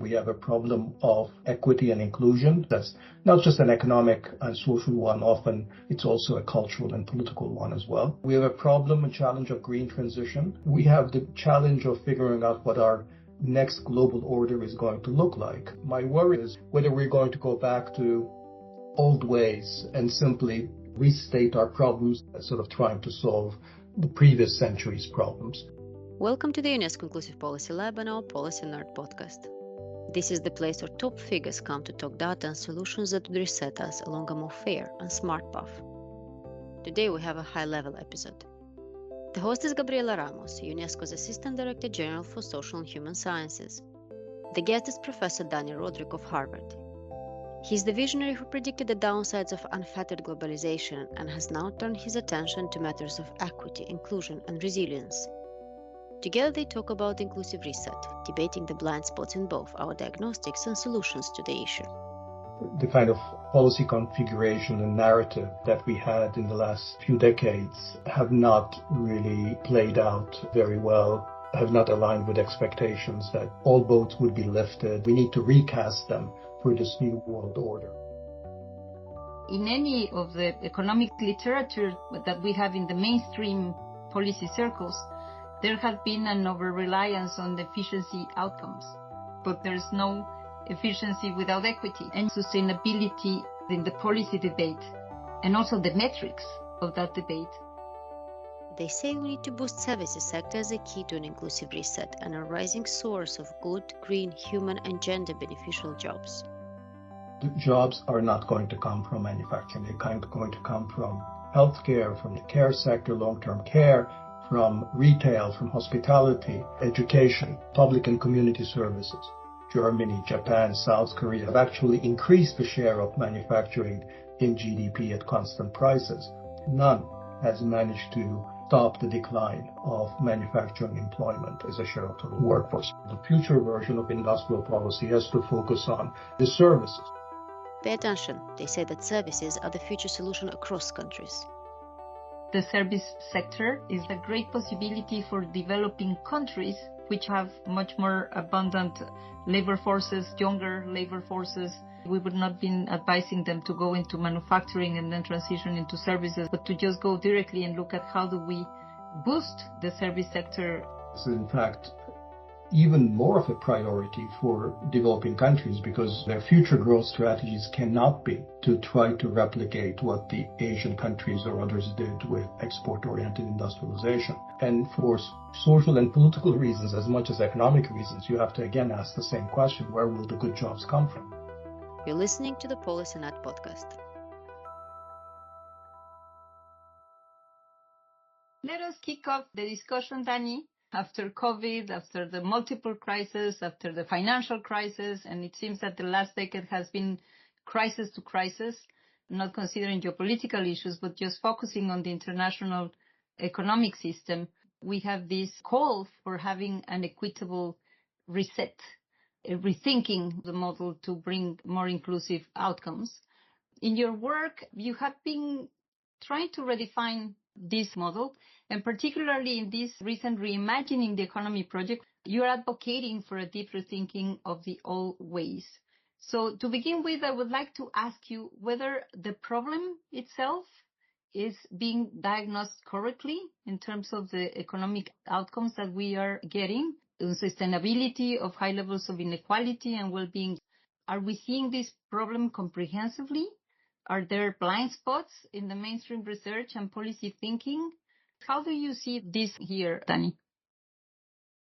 We have a problem of equity and inclusion. That's not just an economic and social one. Often it's also a cultural and political one as well. We have a problem and challenge of green transition. We have the challenge of figuring out what our next global order is going to look like. My worry is whether we're going to go back to old ways and simply restate our problems, sort of trying to solve the previous century's problems. Welcome to the UNESCO Inclusive Policy Lab and our Policy Nerd podcast. This is the place where top figures come to talk data and solutions that would reset us along a more fair and smart path. Today we have a high-level episode. The host is Gabriela Ramos, UNESCO's Assistant Director General for Social and Human Sciences. The guest is Professor Dani Rodrik of Harvard. He's the visionary who predicted the downsides of unfettered globalisation and has now turned his attention to matters of equity, inclusion, and resilience. Together they talk about inclusive reset, debating the blind spots in both our diagnostics and solutions to the issue. The kind of policy configuration and narrative that we had in the last few decades have not really played out very well, have not aligned with expectations that all boats would be lifted. We need to recast them for this new world order. In any of the economic literature that we have in the mainstream policy circles, there has been an over-reliance on the efficiency outcomes, but there's no efficiency without equity and sustainability in the policy debate, and also the metrics of that debate. They say we need to boost services sector as a key to an inclusive reset and a rising source of good, green, human and gender beneficial jobs. The jobs are not going to come from manufacturing. They're going to come from healthcare, from the care sector, long-term care, from retail, from hospitality, education, public and community services. Germany, Japan, South Korea have actually increased the share of manufacturing in GDP at constant prices. None has managed to stop the decline of manufacturing employment as a share of total workforce. The future version of industrial policy has to focus on the services. Pay attention. They say that services are the future solution across countries. The service sector is a great possibility for developing countries which have much more abundant labor forces, younger labor forces. We would not be advising them to go into manufacturing and then transition into services, but to just go directly and look at how do we boost the service sector. So in fact, even more of a priority for developing countries because their future growth strategies cannot be to try to replicate what the Asian countries or others did with export-oriented industrialization. And for social and political reasons, as much as economic reasons, you have to again ask the same question: where will the good jobs come from? You're listening to the Policy Net podcast. Let us kick off the discussion, Dani. After COVID, after the multiple crises, after the financial crisis, and it seems that the last decade has been crisis to crisis, not considering geopolitical issues, but just focusing on the international economic system, we have this call for having an equitable reset, rethinking the model to bring more inclusive outcomes. In your work, you have been trying to redefine this model, and particularly in this recent Reimagining the Economy project, you're advocating for a deep rethinking of the old ways. So to begin with, I would like to ask you whether the problem itself is being diagnosed correctly in terms of the economic outcomes that we are getting, the sustainability of high levels of inequality and well-being. Are we seeing this problem comprehensively? Are there blind spots in the mainstream research and policy thinking? How do you see this here, Dani?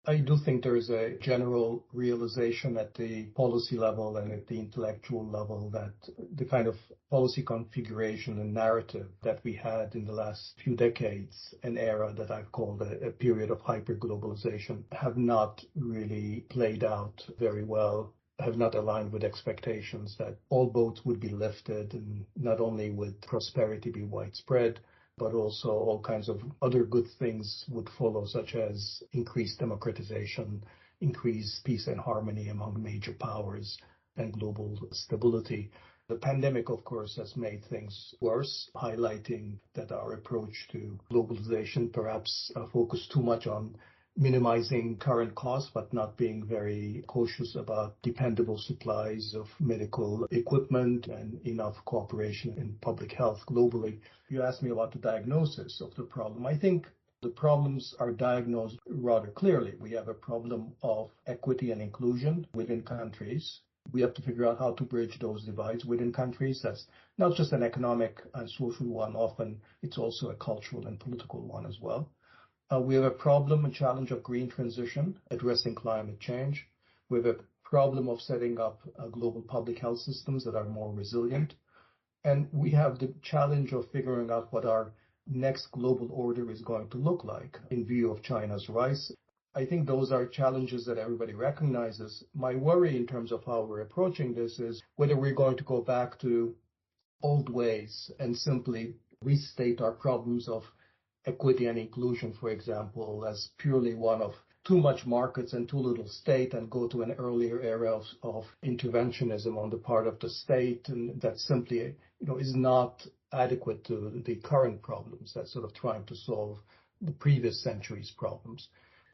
I do think there is a general realization at the policy level and at the intellectual level that the kind of policy configuration and narrative that we had in the last few decades, an era that I've called a period of hyper-globalization, have not really played out very well, have not aligned with expectations that all boats would be lifted and not only would prosperity be widespread, but also all kinds of other good things would follow, such as increased democratization, increased peace and harmony among major powers, and global stability. The pandemic, of course, has made things worse, highlighting that our approach to globalization perhaps focused too much on minimizing current costs, but not being very cautious about dependable supplies of medical equipment and enough cooperation in public health globally. You asked me about the diagnosis of the problem. I think the problems are diagnosed rather clearly. We have a problem of equity and inclusion within countries. We have to figure out how to bridge those divides within countries. That's not just an economic and social one. Often it's also a cultural and political one as well. We have a problem and challenge of green transition, addressing climate change. We have a problem of setting up global public health systems that are more resilient. And we have the challenge of figuring out what our next global order is going to look like in view of China's rise. I think those are challenges that everybody recognizes. My worry in terms of how we're approaching this is whether we're going to go back to old ways and simply restate our problems of equity and inclusion, for example, as purely one of too much markets and too little state, and go to an earlier era of interventionism on the part of the state, and that simply is not adequate to the current problems. That's sort of trying to solve the previous century's problems.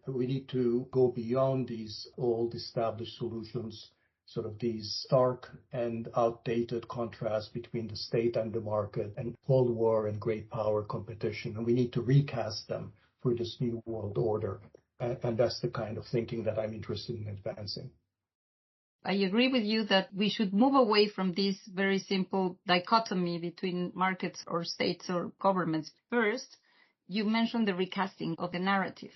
We need to go beyond these old established solutions, sort of these stark and outdated contrasts between the state and the market and Cold War and great power competition. And we need to recast them for this new world order. And that's the kind of thinking that I'm interested in advancing. I agree with you that we should move away from this very simple dichotomy between markets or states or governments. First, you mentioned the recasting of the narrative.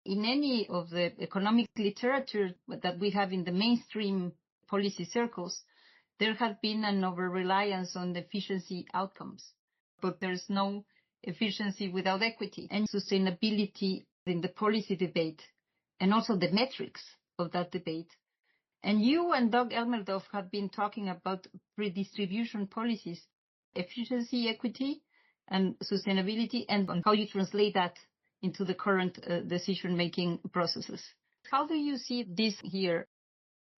In any of the economic literature that we have in the mainstream policy circles, there has been an over-reliance on efficiency outcomes. But there's no efficiency without equity and sustainability in the policy debate, and also the metrics of that debate. And you and Doug Elmerdorf have been talking about redistribution policies, efficiency, equity, and sustainability, and on how you translate that into the current decision-making processes. How do you see this here?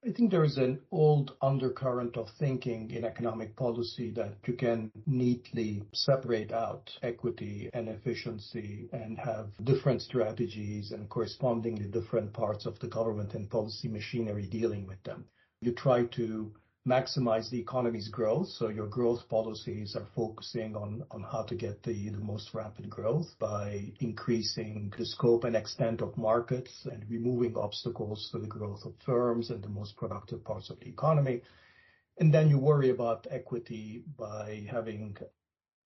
I think there is an old undercurrent of thinking in economic policy that you can neatly separate out equity and efficiency and have different strategies and correspondingly different parts of the government and policy machinery dealing with them. You try to maximize the economy's growth, so your growth policies are focusing on how to get the most rapid growth by increasing the scope and extent of markets and removing obstacles to the growth of firms and the most productive parts of the economy. And then you worry about equity by having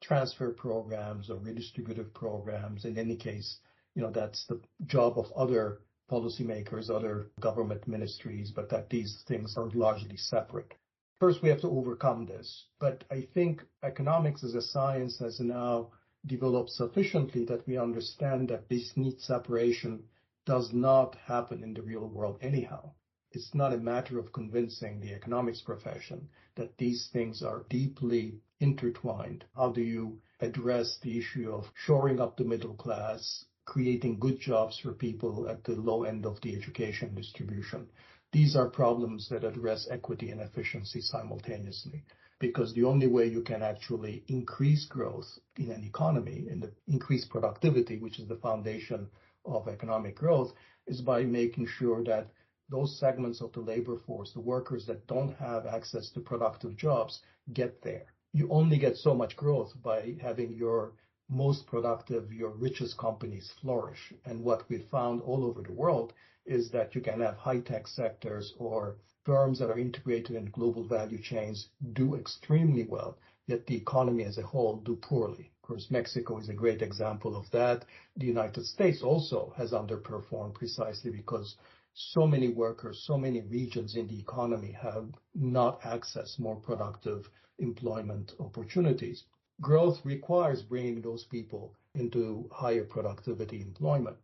transfer programs or redistributive programs. In any case, that's the job of other policymakers, other government ministries, but that these things are largely separate. First, we have to overcome this. But I think economics as a science has now developed sufficiently that we understand that this neat separation does not happen in the real world anyhow. It's not a matter of convincing the economics profession that these things are deeply intertwined. How do you address the issue of shoring up the middle class, creating good jobs for people at the low end of the education distribution? These are problems that address equity and efficiency simultaneously, because the only way you can actually increase growth in an economy and increase productivity, which is the foundation of economic growth, is by making sure that those segments of the labor force, the workers that don't have access to productive jobs, get there. You only get so much growth by having your most productive, your richest companies flourish. And what we found all over the world is that you can have high-tech sectors or firms that are integrated in global value chains do extremely well, yet the economy as a whole do poorly. Of course, Mexico is a great example of that. The United States also has underperformed precisely because so many workers, so many regions in the economy have not accessed more productive employment opportunities. Growth requires bringing those people into higher productivity employment.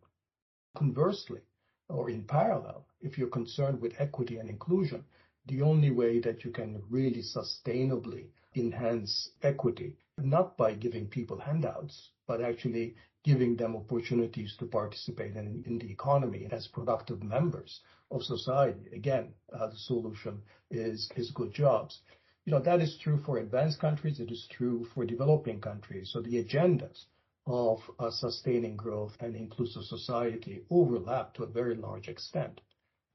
Conversely, or in parallel, if you're concerned with equity and inclusion, the only way that you can really sustainably enhance equity, not by giving people handouts, but actually giving them opportunities to participate in the economy as productive members of society. Again, the solution is good jobs. That is true for advanced countries. It is true for developing countries. So the agendas of sustaining growth and inclusive society overlap to a very large extent.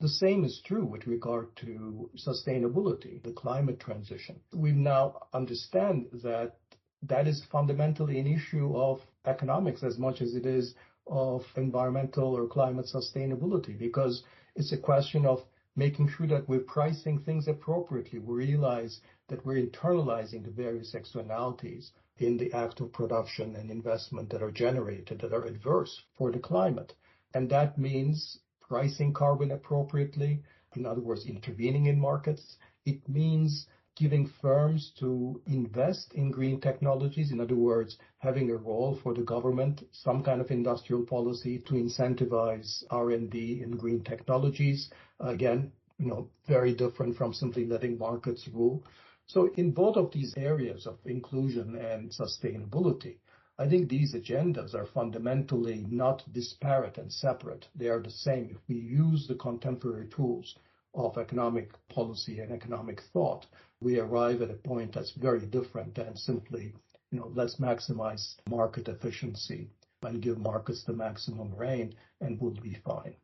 The same is true with regard to sustainability, the climate transition. We now understand that that is fundamentally an issue of economics as much as it is of environmental or climate sustainability, because it's a question of making sure that we're pricing things appropriately. We realize that we're internalizing the various externalities in the act of production and investment that are generated that are adverse for the climate. And that means pricing carbon appropriately, in other words, intervening in markets. It means giving firms to invest in green technologies, in other words, having a role for the government, some kind of industrial policy to incentivize R&D in green technologies. Again, very different from simply letting markets rule. So in both of these areas of inclusion and sustainability, I think these agendas are fundamentally not disparate and separate. They are the same. If we use the contemporary tools of economic policy and economic thought, we arrive at a point that's very different than simply, let's maximize market efficiency and give markets the maximum reign and we'll be fine.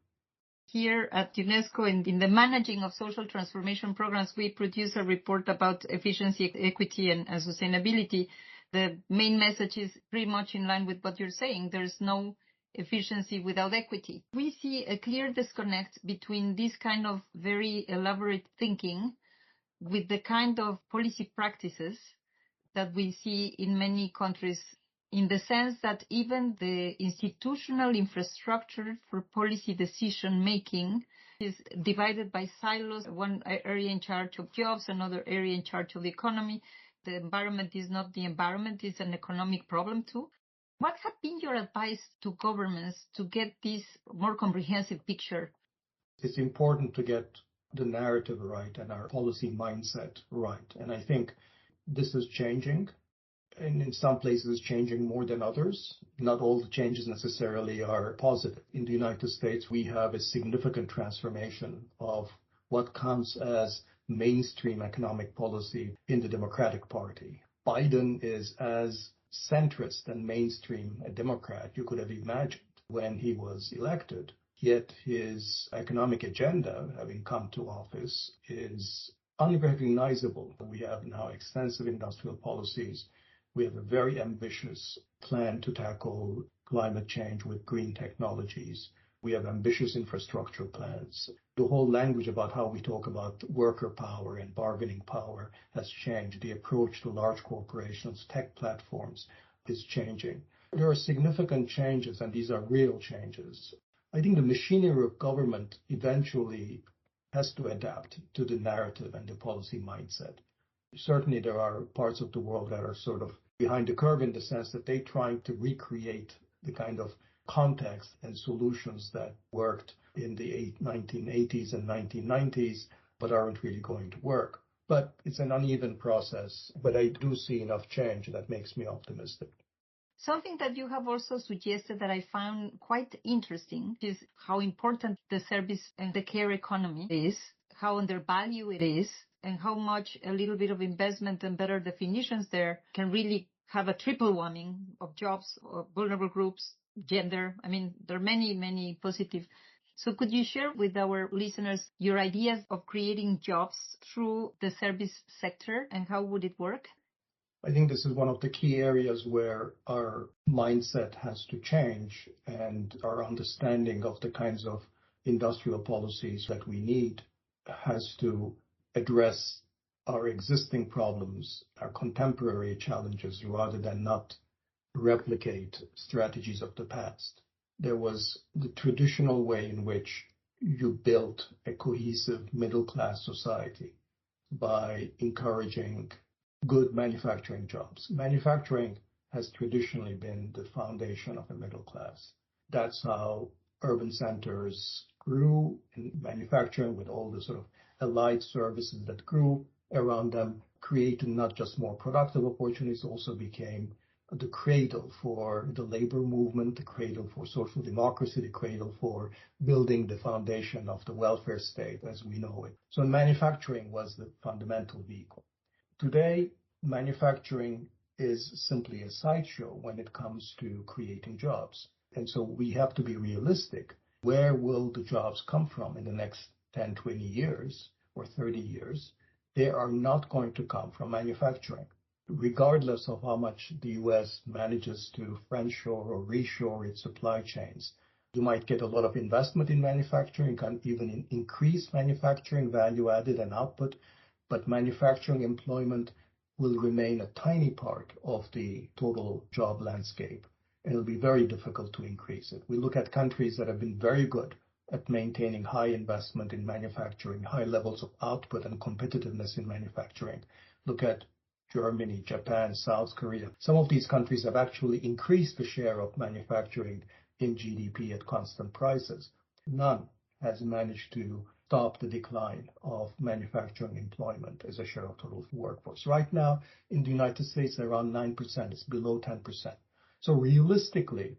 Here at UNESCO, in the managing of social transformation programs, we produce a report about efficiency, equity, and sustainability. The main message is pretty much in line with what you're saying. There's no efficiency without equity. We see a clear disconnect between this kind of very elaborate thinking with the kind of policy practices that we see in many countries, in the sense that even the institutional infrastructure for policy decision making is divided by silos, one area in charge of jobs, another area in charge of the economy. The environment is not the environment, it's an economic problem too. What have been your advice to governments to get this more comprehensive picture? It's important to get the narrative right and our policy mindset right. And I think this is changing. And in some places, changing more than others. Not all the changes necessarily are positive. In the United States, we have a significant transformation of what counts as mainstream economic policy in the Democratic Party. Biden is as centrist and mainstream a Democrat you could have imagined when he was elected. Yet his economic agenda, having come to office, is unrecognizable. We have now extensive industrial policies. We have a very ambitious plan to tackle climate change with green technologies. We have ambitious infrastructure plans. The whole language about how we talk about worker power and bargaining power has changed. The approach to large corporations, tech platforms is changing. There are significant changes, and these are real changes. I think the machinery of government eventually has to adapt to the narrative and the policy mindset. Certainly there are parts of the world that are sort of behind the curve in the sense that they're trying to recreate the kind of context and solutions that worked in the 1980s and 1990s, but aren't really going to work. But it's an uneven process, but I do see enough change that makes me optimistic. Something that you have also suggested that I found quite interesting is how important the service and the care economy is, how undervalued it is, and how much a little bit of investment and better definitions there can really have a triple whammy of jobs, of vulnerable groups, gender. I mean, there are many, many positive. So could you share with our listeners your ideas of creating jobs through the service sector and how would it work? I think this is one of the key areas where our mindset has to change and our understanding of the kinds of industrial policies that we need has to address our existing problems, our contemporary challenges, rather than not replicate strategies of the past. There was the traditional way in which you built a cohesive middle-class society by encouraging good manufacturing jobs. Manufacturing has traditionally been the foundation of the middle class. That's how urban centers grew in manufacturing, with all the sort of allied services that grew around them, created not just more productive opportunities, also became the cradle for the labor movement, the cradle for social democracy, the cradle for building the foundation of the welfare state as we know it. So manufacturing was the fundamental vehicle. Today, manufacturing is simply a sideshow when it comes to creating jobs. And so we have to be realistic. Where will the jobs come from in the next 10, 20 years or 30 years? They are not going to come from manufacturing. Regardless of how much the US manages to friendshore or reshore its supply chains, you might get a lot of investment in manufacturing, can even increase manufacturing value added and output, but manufacturing employment will remain a tiny part of the total job landscape. And it'll be very difficult to increase it. We look at countries that have been very good at maintaining high investment in manufacturing, high levels of output and competitiveness in manufacturing. Look at Germany, Japan, South Korea. Some of these countries have actually increased the share of manufacturing in GDP at constant prices. None has managed to stop the decline of manufacturing employment as a share of total workforce. Right now, in the United States, around 9%. It's below 10%. So realistically,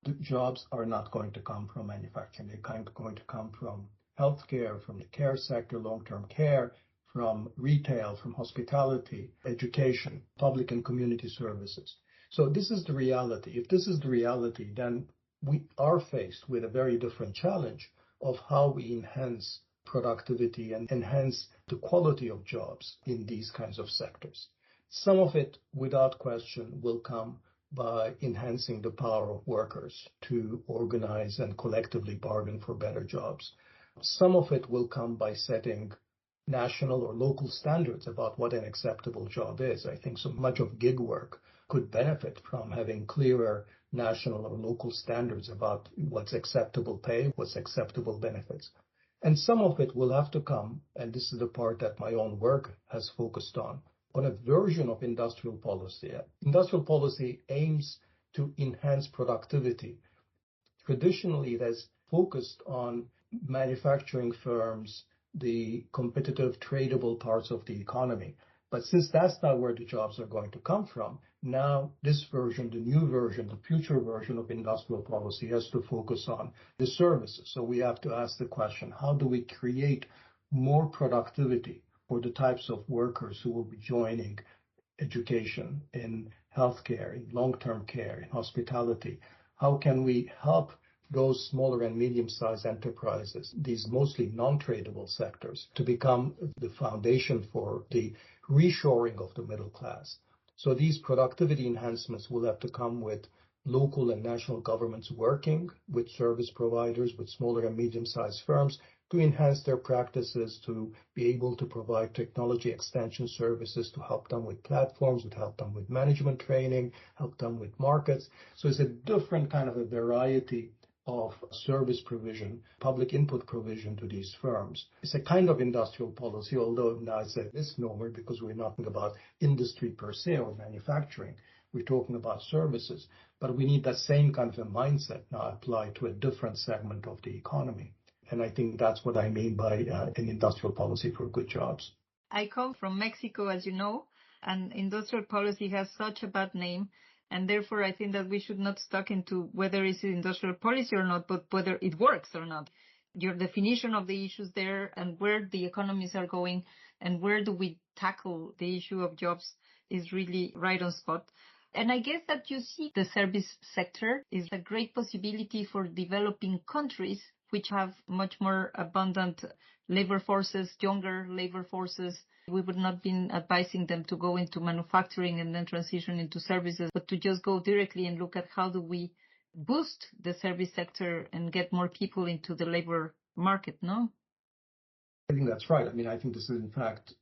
the jobs are not going to come from manufacturing. They're going to come from healthcare, from the care sector, long-term care, from retail, from hospitality, education, public and community services. So this is the reality. If this is the reality, then we are faced with a very different challenge of how we enhance productivity and enhance the quality of jobs in these kinds of sectors. Some of it, without question, will come by enhancing the power of workers to organize and collectively bargain for better jobs. Some of it will come by setting national or local standards about what an acceptable job is. I think so much of gig work could benefit from having clearer national or local standards about what's acceptable pay, what's acceptable benefits. And some of it will have to come, and this is the part that my own work has focused on a version of industrial policy. Industrial policy aims to enhance productivity. Traditionally, it has focused on manufacturing firms, the competitive, tradable parts of the economy. But since that's not where the jobs are going to come from, now this version, the new version, the future version of industrial policy has to focus on the services. So we have to ask the question, how do we create more productivity for the types of workers who will be joining education, in healthcare, in long-term care, in hospitality? How can we help those smaller and medium-sized enterprises, these mostly non-tradable sectors, to become the foundation for the reshoring of the middle class? So these productivity enhancements will have to come with local and national governments working with service providers, with smaller and medium-sized firms to enhance their practices, to be able to provide technology extension services, to help them with platforms, to help them with management training, help them with markets. So it's a different kind of a variety of service provision, public input provision to these firms. It's a kind of industrial policy, although now it's a misnomer because we're not talking about industry per se or manufacturing. We're talking about services. But we need that same kind of a mindset now applied to a different segment of the economy. And I think that's what I mean by an industrial policy for good jobs. I come from Mexico, as you know, and industrial policy has such a bad name. And therefore, I think that we should not stuck into whether it's industrial policy or not, but whether it works or not. Your definition of the issues there and where the economies are going and where do we tackle the issue of jobs is really right on spot. And I guess that you see the service sector is a great possibility for developing countries which have much more abundant labor forces, younger labor forces. We would not be advising them to go into manufacturing and then transition into services, but to just go directly and look at how do we boost the service sector and get more people into the labor market, no? I think that's right. I mean, I think this is, in fact,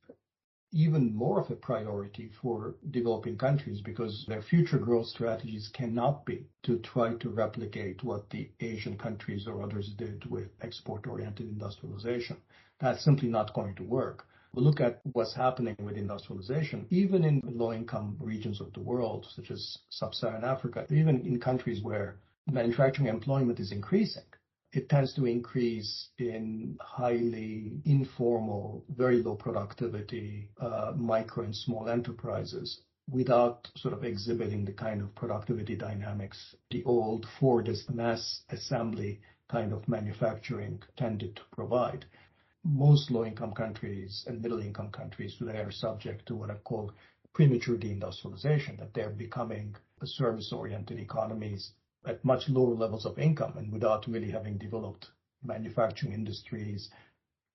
even more of a priority for developing countries because their future growth strategies cannot be to try to replicate what the Asian countries or others did with export-oriented industrialization. That's simply not going to work. We look at what's happening with industrialization, even in low-income regions of the world, such as sub-Saharan Africa, even in countries where manufacturing employment is increasing. It tends to increase in highly informal, very low productivity, micro and small enterprises without sort of exhibiting the kind of productivity dynamics the old Fordist mass assembly kind of manufacturing tended to provide. Most low-income countries and middle-income countries today are subject to what are called premature deindustrialization, that they're becoming service-oriented economies at much lower levels of income and without really having developed manufacturing industries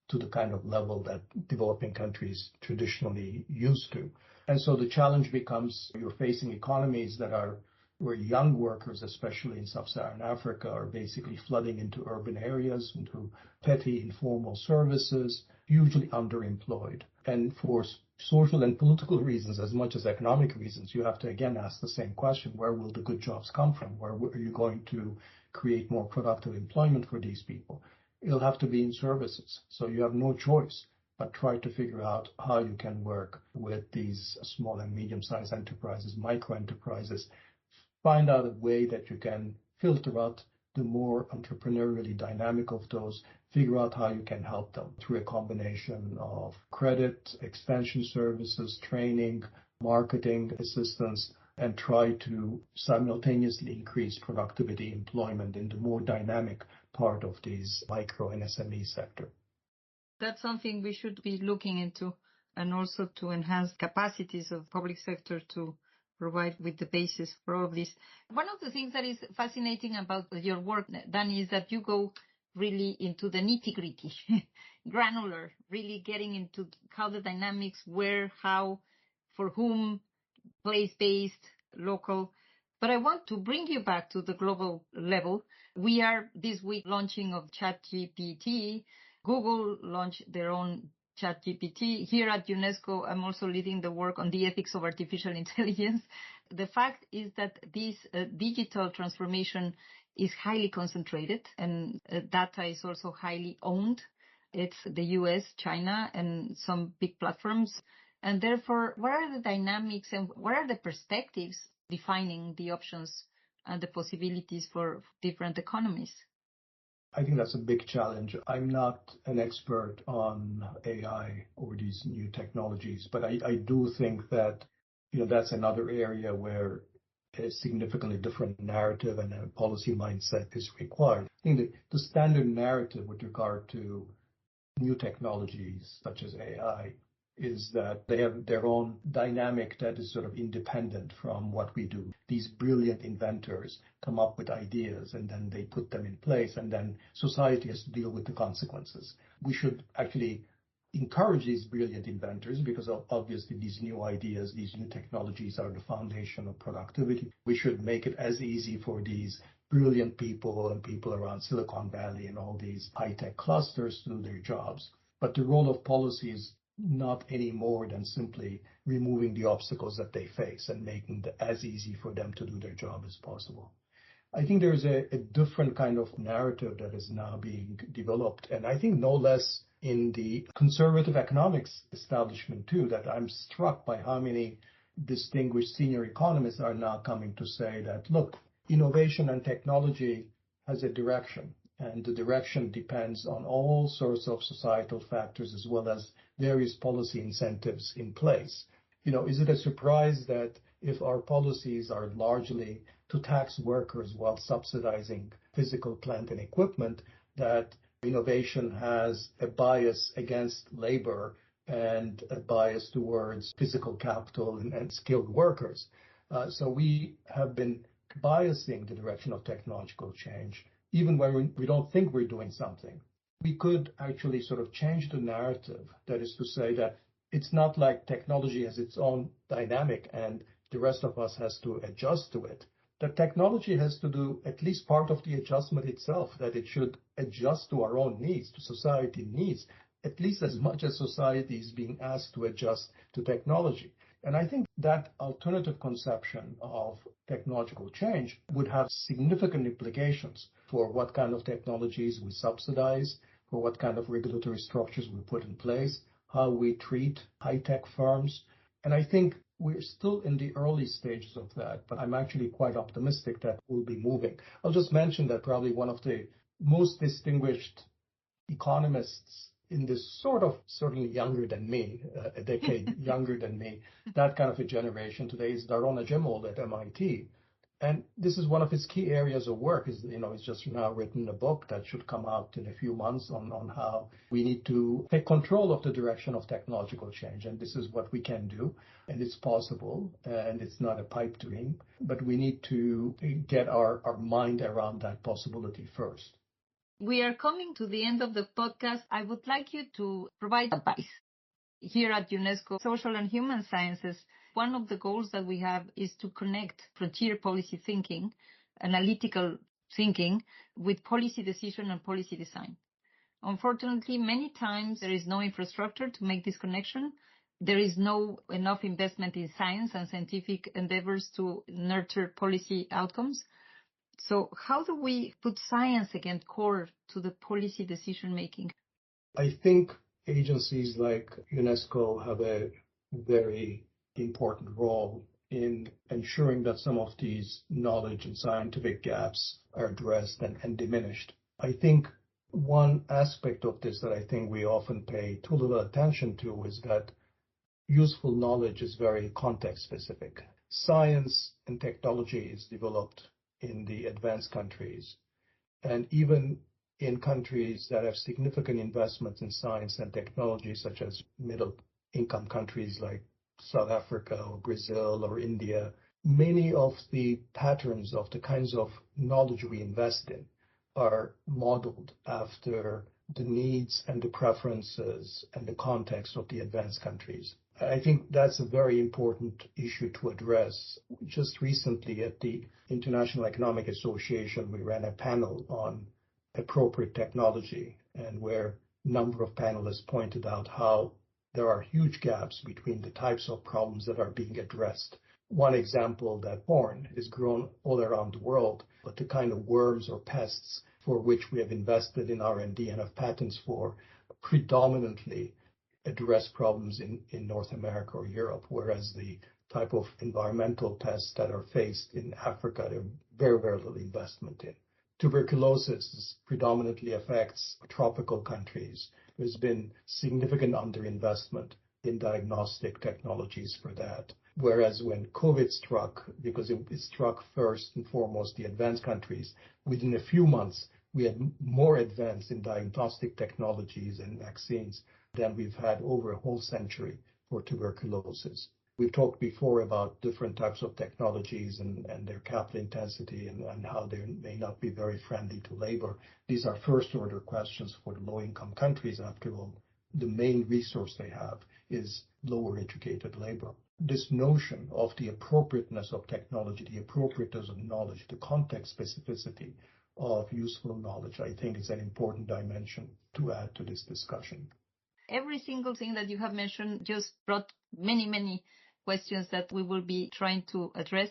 to the kind of level that developing countries traditionally used to. And so the challenge becomes you're facing economies that are where young workers, especially in sub-Saharan Africa, are basically flooding into urban areas, into petty informal services, hugely underemployed. And for social and political reasons, as much as economic reasons, you have to again ask the same question: where will the good jobs come from? Where are you going to create more productive employment for these people? It'll have to be in services. So you have no choice but try to figure out how you can work with these small and medium-sized enterprises, micro-enterprises. Find out a way that you can filter out the more entrepreneurially dynamic of those, figure out how you can help them through a combination of credit, extension services, training, marketing assistance, and try to simultaneously increase productivity, employment in the more dynamic part of these micro and SME sector. That's something we should be looking into, and also to enhance capacities of public sector to provide with the basis for all of this. One of the things that is fascinating about your work, Dani, is that you go really into the nitty-gritty, granular, really getting into how the dynamics, where, how, for whom, place-based, local. But I want to bring you back to the global level. We are this week launching of ChatGPT. Google launched their own ChatGPT. Here at UNESCO, I'm also leading the work on the ethics of artificial intelligence. The fact is that this digital transformation is highly concentrated, and data is also highly owned. It's the US, China, and some big platforms. And therefore, what are the dynamics and what are the perspectives defining the options and the possibilities for different economies? I think that's a big challenge. I'm not an expert on AI or these new technologies, but I do think that that's another area where a significantly different narrative and a policy mindset is required. I think the standard narrative with regard to new technologies such as AI is that they have their own dynamic that is sort of independent from what we do. These brilliant inventors come up with ideas and then they put them in place, and then society has to deal with the consequences. We should actually encourage these brilliant inventors because obviously these new ideas, these new technologies are the foundation of productivity. We should make it as easy for these brilliant people and people around Silicon Valley and all these high-tech clusters to do their jobs. But the role of policy is not any more than simply removing the obstacles that they face and making it as easy for them to do their job as possible. I think there's a different kind of narrative that is now being developed, and I think no less in the conservative economics establishment too, that I'm struck by how many distinguished senior economists are now coming to say that, look, innovation and technology has a direction, and the direction depends on all sorts of societal factors as well as various policy incentives in place. Is it a surprise that if our policies are largely to tax workers while subsidizing physical plant and equipment, that innovation has a bias against labor and a bias towards physical capital and skilled workers? So we have been biasing the direction of technological change, even when we don't think we're doing something. We could actually sort of change the narrative. That is to say that it's not like technology has its own dynamic and the rest of us has to adjust to it. That technology has to do at least part of the adjustment itself, that it should adjust to our own needs, to society needs, at least as much as society is being asked to adjust to technology. And I think that alternative conception of technological change would have significant implications for what kind of technologies we subsidize, for what kind of regulatory structures we put in place, how we treat high-tech firms. And I think we're still in the early stages of that, but I'm actually quite optimistic that we'll be moving. I'll just mention that probably one of the most distinguished economists in this sort of certainly younger than me, a decade younger than me, that kind of a generation today is Daron Ajemol at MIT. And this is one of his key areas of work. He's just now written a book that should come out in a few months on how we need to take control of the direction of technological change. And this is what we can do. And it's possible. And it's not a pipe dream. But we need to get our mind around that possibility first. We are coming to the end of the podcast. I would like you to provide advice. Here at UNESCO Social and Human Sciences, one of the goals that we have is to connect frontier policy thinking, analytical thinking, with policy decision and policy design. Unfortunately, many times there is no infrastructure to make this connection. There is no enough investment in science and scientific endeavors to nurture policy outcomes. So how do we put science again core to the policy decision making? I think agencies like UNESCO have a very important role in ensuring that some of these knowledge and scientific gaps are addressed and diminished. I think one aspect of this that I think we often pay too little attention to is that useful knowledge is very context specific. Science and technology is developed in the advanced countries, and even in countries that have significant investments in science and technology, such as middle-income countries like South Africa or Brazil or India, many of the patterns of the kinds of knowledge we invest in are modeled after the needs and the preferences and the context of the advanced countries. I think that's a very important issue to address. Just recently at the International Economic Association, we ran a panel on appropriate technology, and where a number of panelists pointed out how there are huge gaps between the types of problems that are being addressed. One example, that corn is grown all around the world, but the kind of worms or pests for which we have invested in R&D and have patents for predominantly address problems in North America or Europe, whereas the type of environmental pests that are faced in Africa, there are very, very little investment in. Tuberculosis predominantly affects tropical countries. There's been significant underinvestment in diagnostic technologies for that. Whereas when COVID struck, because it struck first and foremost the advanced countries, within a few months, we had more advance in diagnostic technologies and vaccines than we've had over a whole century for tuberculosis. We've talked before about different types of technologies and their capital intensity and how they may not be very friendly to labor. These are first-order questions for the low-income countries. After all, the main resource they have is lower educated labor. This notion of the appropriateness of technology, the appropriateness of knowledge, the context specificity of useful knowledge, I think is an important dimension to add to this discussion. Every single thing that you have mentioned just brought many, many questions that we will be trying to address.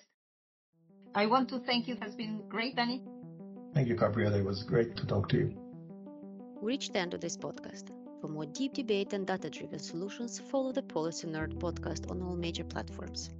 I want to thank you. It has been great, Dani. Thank you, Gabriela. It was great to talk to you. We reached the end of this podcast. For more deep debate and data-driven solutions, follow the Policy Nerd podcast on all major platforms.